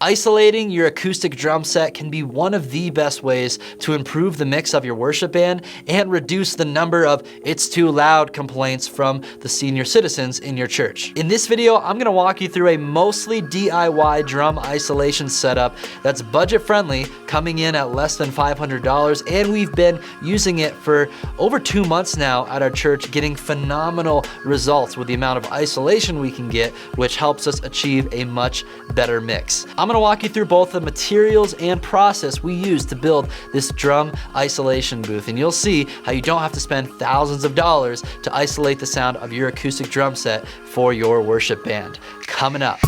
Isolating your acoustic drum set can be one of the best ways to improve the mix of your worship band and reduce the number of "it's too loud" complaints from the senior citizens in your church. In this video, I'm gonna walk you through a mostly DIY drum isolation setup that's budget friendly, coming in at less than $500, and we've been using it for over 2 months now at our church, getting phenomenal results with the amount of isolation we can get, which helps us achieve a much better mix. I'm gonna walk you through both the materials and process we use to build this drum isolation booth, and you'll see how you don't have to spend thousands of dollars to isolate the sound of your acoustic drum set for your worship band. Coming up.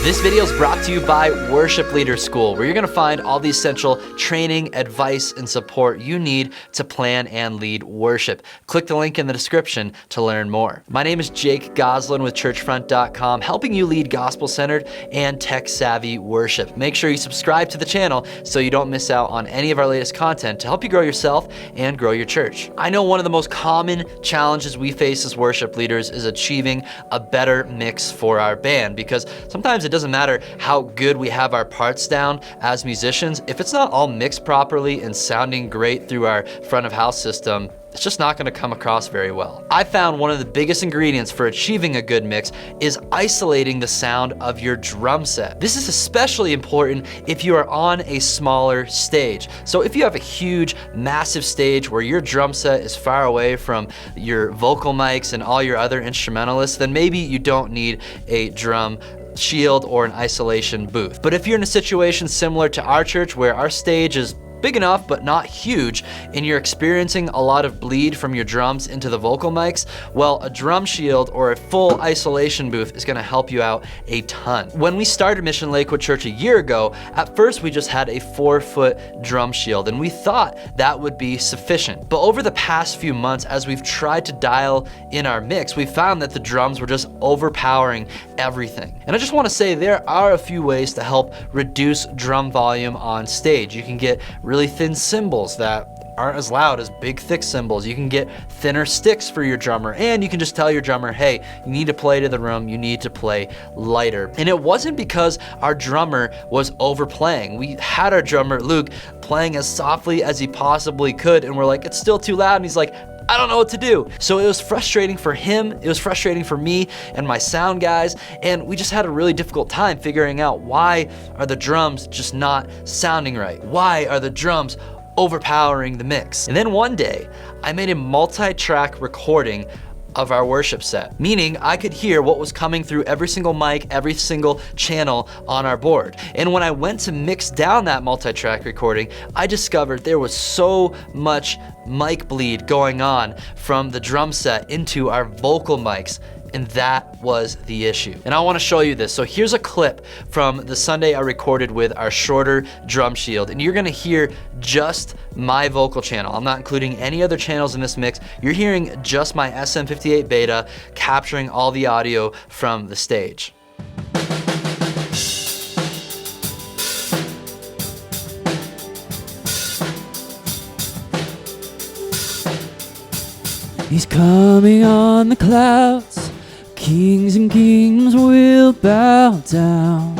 This video is brought to you by Worship Leader School, where you're gonna find all the essential training, advice, and support you need to plan and lead worship. Click the link in the description to learn more. My name is Jake Goslin with Churchfront.com, helping you lead gospel-centered and tech-savvy worship. Make sure you subscribe to the channel so you don't miss out on any of our latest content to help you grow yourself and grow your church. I know one of the most common challenges we face as worship leaders is achieving a better mix for our band, because sometimes it doesn't matter how good we have our parts down as musicians. If it's not all mixed properly and sounding great through our front of house system, it's just not gonna come across very well. I found one of the biggest ingredients for achieving a good mix is isolating the sound of your drum set. This is especially important if you are on a smaller stage. So if you have a huge, massive stage where your drum set is far away from your vocal mics and all your other instrumentalists, then maybe you don't need a drum shield or an isolation booth. But if you're in a situation similar to our church where our stage is big enough but not huge, and you're experiencing a lot of bleed from your drums into the vocal mics, well, a drum shield or a full isolation booth is gonna help you out a ton. When we started Mission Lakewood Church a year ago, at first we just had a 4-foot drum shield, and we thought that would be sufficient. But over the past few months, as we've tried to dial in our mix, we found that the drums were just overpowering everything. And I just wanna say there are a few ways to help reduce drum volume on stage. You can get really thin cymbals that aren't as loud as big, thick cymbals. You can get thinner sticks for your drummer, and you can just tell your drummer, hey, you need to play to the room, you need to play lighter. And it wasn't because our drummer was overplaying. We had our drummer, Luke, playing as softly as he possibly could, and we're like, it's still too loud, and he's like, I don't know what to do. So it was frustrating for him, it was frustrating for me and my sound guys, and we just had a really difficult time figuring out, why are the drums just not sounding right? Why are the drums overpowering the mix? And then one day, I made a multi-track recording of our worship set, meaning I could hear what was coming through every single mic, every single channel on our board. And when I went to mix down that multi-track recording, I discovered there was so much mic bleed going on from the drum set into our vocal mics, and that was the issue. And I wanna show you this. So here's a clip from the Sunday I recorded with our shorter drum shield, and you're gonna hear just my vocal channel. I'm not including any other channels in this mix. You're hearing just my SM58 beta capturing all the audio from the stage. He's coming on the clouds, kings and kingdoms will bow down.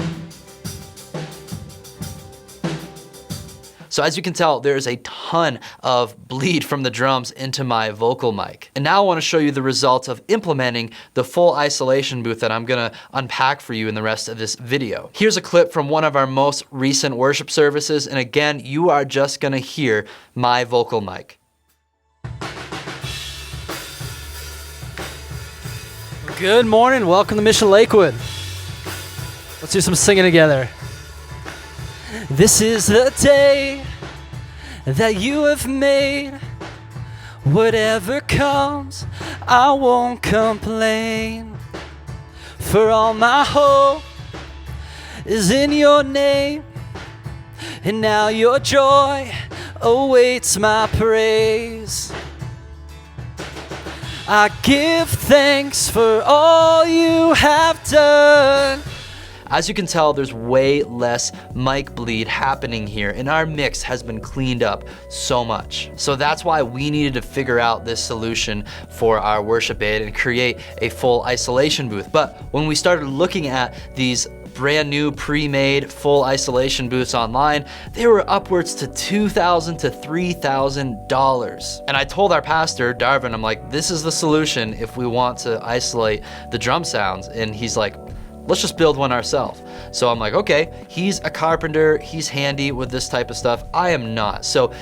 So as you can tell, there's a ton of bleed from the drums into my vocal mic. And now I wanna show you the results of implementing the full isolation booth that I'm gonna unpack for you in the rest of this video. Here's a clip from one of our most recent worship services, and again, you are just gonna hear my vocal mic. Good morning, welcome to Mission Lakewood. Let's do some singing together. This is the day that you have made. Whatever comes, I won't complain. For all my hope is in your name, and now your joy awaits my praise. I give thanks for all you have done. As you can tell, there's way less mic bleed happening here, and our mix has been cleaned up so much. So that's why we needed to figure out this solution for our worship aid and create a full isolation booth. But when we started looking at these brand new pre-made full isolation booths online, they were upwards to $2,000 to $3,000. And I told our pastor, Darvin, I'm like, this is the solution if we want to isolate the drum sounds. And he's like, let's just build one ourselves. So I'm like, okay, he's a carpenter, he's handy with this type of stuff. I am not. So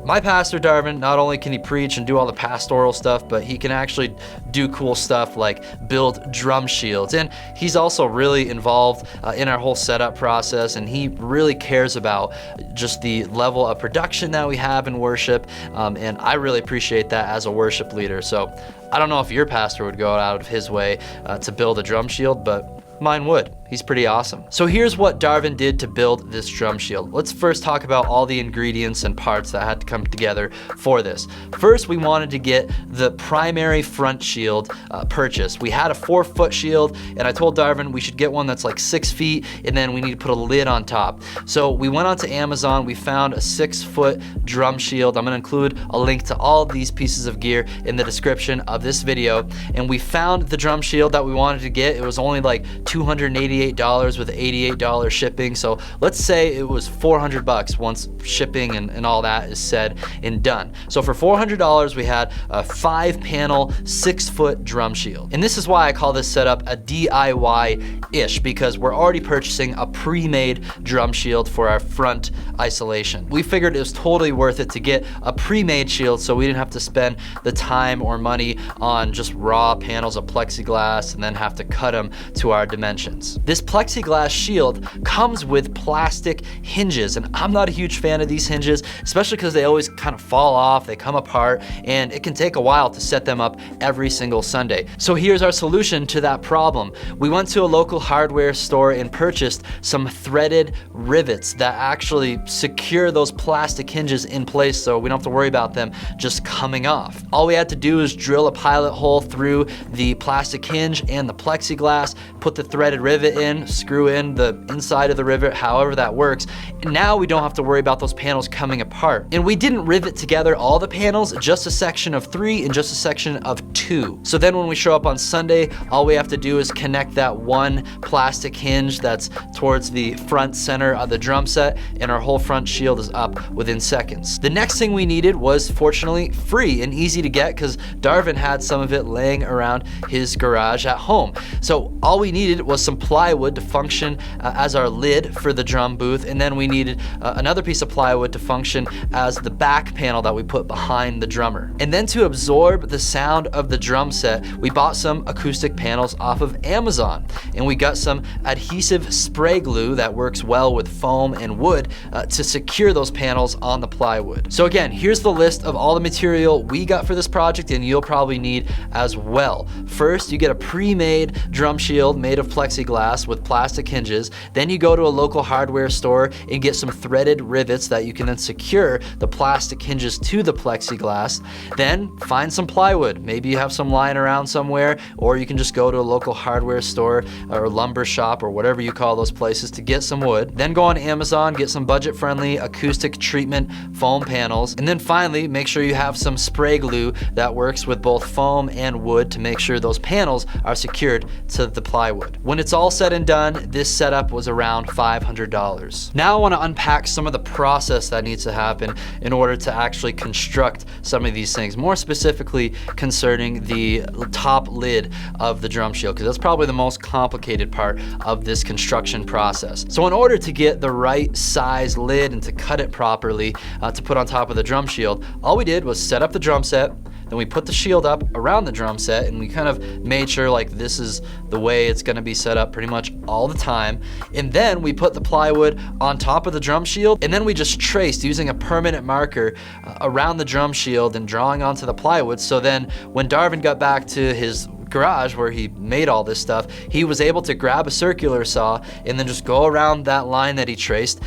my pastor, Darvin, not only can he preach and do all the pastoral stuff, but he can actually do cool stuff like build drum shields. And he's also really involved in our whole setup process, and he really cares about just the level of production that we have in worship. And I really appreciate that as a worship leader. So I don't know if your pastor would go out of his way to build a drum shield, but mine would. He's pretty awesome. So here's what Darvin did to build this drum shield. Let's first talk about all the ingredients and parts that had to come together for this. First, we wanted to get the primary front shield purchased. We had a 4-foot shield, and I told Darvin we should get one that's like 6 feet, and then we need to put a lid on top. So we went onto Amazon, we found a 6-foot drum shield. I'm gonna include a link to all of these pieces of gear in the description of this video. And we found the drum shield that we wanted to get. It was only like $288 with $88 shipping. So let's say it was $400 once shipping and all that is said and done. So for $400, we had a 5-panel, 6-foot drum shield. And this is why I call this setup a DIY-ish, because we're already purchasing a pre-made drum shield for our front isolation. We figured it was totally worth it to get a pre-made shield so we didn't have to spend the time or money on just raw panels of plexiglass and then have to cut them to our dimensions. This plexiglass shield comes with plastic hinges, and I'm not a huge fan of these hinges, especially because they always kind of fall off, they come apart, and it can take a while to set them up every single Sunday. So here's our solution to that problem. We went to a local hardware store and purchased some threaded rivets that actually secure those plastic hinges in place so we don't have to worry about them just coming off. All we had to do is drill a pilot hole through the plastic hinge and the plexiglass, put the threaded rivet in, screw in the inside of the rivet, however that works. And now we don't have to worry about those panels coming apart. And we didn't rivet together all the panels, just a section of 3 and just a section of 2. So then when we show up on Sunday, all we have to do is connect that one plastic hinge that's towards the front center of the drum set, and our whole front shield is up within seconds. The next thing we needed was fortunately free and easy to get because Darvin had some of it laying around his garage at home. So all we needed was some plywood to function as our lid for the drum booth, and then we needed another piece of plywood to function as the back panel that we put behind the drummer. And then to absorb the sound of the drum set, we bought some acoustic panels off of Amazon, and we got some adhesive spray glue that works well with foam and wood to secure those panels on the plywood. So again, here's the list of all the material we got for this project and you'll probably need as well. First, you get a pre-made drum shield made of plexiglass with plastic hinges. Then you go to a local hardware store and get some threaded rivets that you can then secure the plastic hinges to the plexiglass. Then find some plywood. Maybe you have some lying around somewhere, or you can just go to a local hardware store or lumber shop or whatever you call those places to get some wood. Then go on Amazon, get some budget-friendly acoustic treatment foam panels. And then finally, make sure you have some spray glue that works with both foam and wood to make sure those panels are secured to the plywood. When it's all said and done, this setup was around $500. Now I want to unpack some of the process that needs to happen in order to actually construct some of these things, more specifically concerning the top lid of the drum shield, because that's probably the most complicated part of this construction process. So in order to get the right size lid and to cut it properly to put on top of the drum shield, all we did was set up the drum set. Then we put the shield up around the drum set, and we kind of made sure like this is the way it's gonna be set up pretty much all the time. And then we put the plywood on top of the drum shield, and then we just traced using a permanent marker around the drum shield and drawing onto the plywood. So then when Darvin got back to his garage where he made all this stuff, he was able to grab a circular saw and then just go around that line that he traced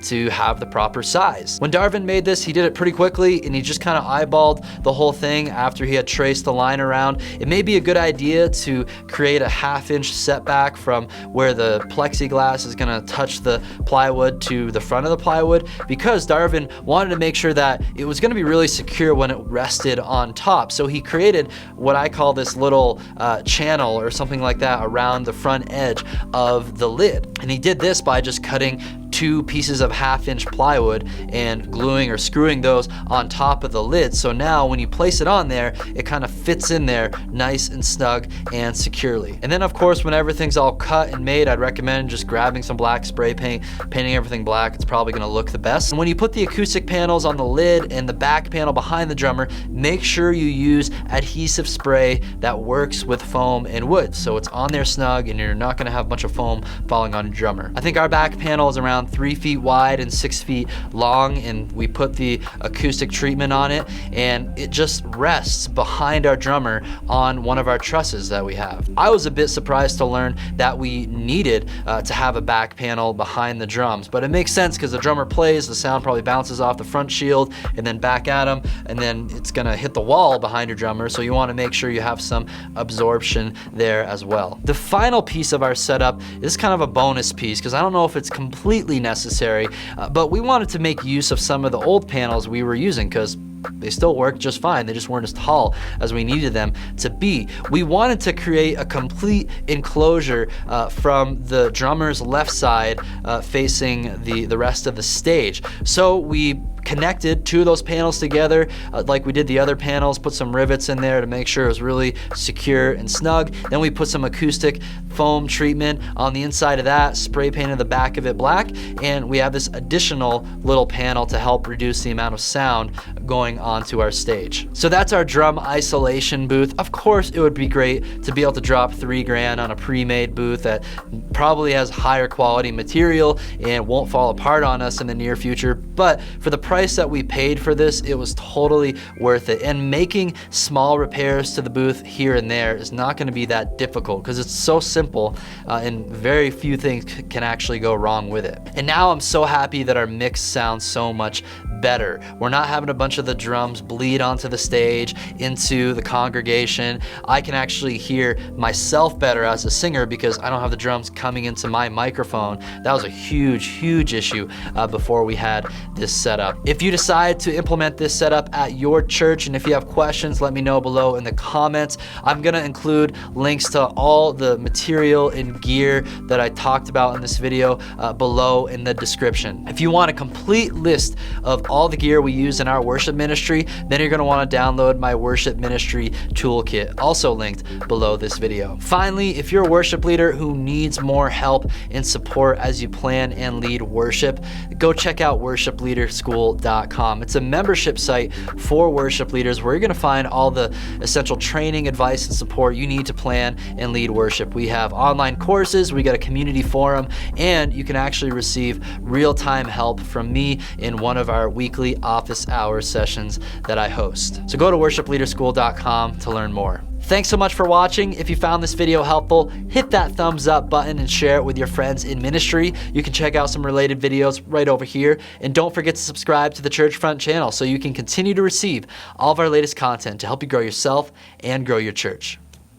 to have the proper size. When Darvin made this, he did it pretty quickly, and he just kind of eyeballed the whole thing after he had traced the line around. It may be a good idea to create a 1/2 inch setback from where the plexiglass is gonna touch the plywood to the front of the plywood, because Darvin wanted to make sure that it was gonna be really secure when it rested on top. So he created what I call this little channel or something like that around the front edge of the lid. And he did this by just cutting 2 pieces of 1/2 inch plywood and gluing or screwing those on top of the lid. So now when you place it on there, it kind of fits in there nice and snug and securely. And then of course, when everything's all cut and made, I'd recommend just grabbing some black spray paint, painting everything black. It's probably gonna look the best. And when you put the acoustic panels on the lid and the back panel behind the drummer, make sure you use adhesive spray that works with foam and wood. So it's on there snug and you're not gonna have a bunch of foam falling on your drummer. I think our back panel is around 3 feet wide and 6 feet long, and we put the acoustic treatment on it, and it just rests behind our drummer on one of our trusses that we have. I was a bit surprised to learn that we needed to have a back panel behind the drums, but it makes sense because the drummer plays, the sound probably bounces off the front shield and then back at him, and then it's gonna hit the wall behind your drummer, so you wanna make sure you have some absorption there as well. The final piece of our setup is kind of a bonus piece because I don't know if it's completely necessary, but we wanted to make use of some of the old panels we were using because they still work just fine. They just weren't as tall as we needed them to be. We wanted to create a complete enclosure from the drummer's left side facing the rest of the stage. So we connected 2 of those panels together like we did the other panels, put some rivets in there to make sure it was really secure and snug. Then we put some acoustic foam treatment on the inside of that, spray painted the back of it black, and we have this additional little panel to help reduce the amount of sound going onto our stage. So that's our drum isolation booth. Of course, it would be great to be able to drop $3 on a pre-made booth that probably has higher quality material and won't fall apart on us in the near future, but for the price that we paid for this, it was totally worth it. And making small repairs to the booth here and there is not going to be that difficult because it's so simple and very few things can actually go wrong with it. And now I'm so happy that our mix sounds so much better. We're not having a bunch of the drums bleed onto the stage into the congregation. I can actually hear myself better as a singer because I don't have the drums coming into my microphone. That was a huge issue before we had this setup. If you decide to implement this setup at your church, and if you have questions, let me know below in the comments. I'm gonna include links to all the material and gear that I talked about in this video below in the description. If you want a complete list of all the gear we use in our worship ministry, then you're gonna wanna download my worship ministry toolkit, also linked below this video. Finally, if you're a worship leader who needs more help and support as you plan and lead worship, go check out worshipleaderschool.com. It's a membership site for worship leaders where you're gonna find all the essential training, advice, and support you need to plan and lead worship. We have online courses, we got a community forum, and you can actually receive real-time help from me in one of our weekly office hour sessions that I host. So go to worshipleaderschool.com to learn more. Thanks so much for watching. If you found this video helpful, hit that thumbs up button and share it with your friends in ministry. You can check out some related videos right over here. And don't forget to subscribe to the Churchfront channel so you can continue to receive all of our latest content to help you grow yourself and grow your church.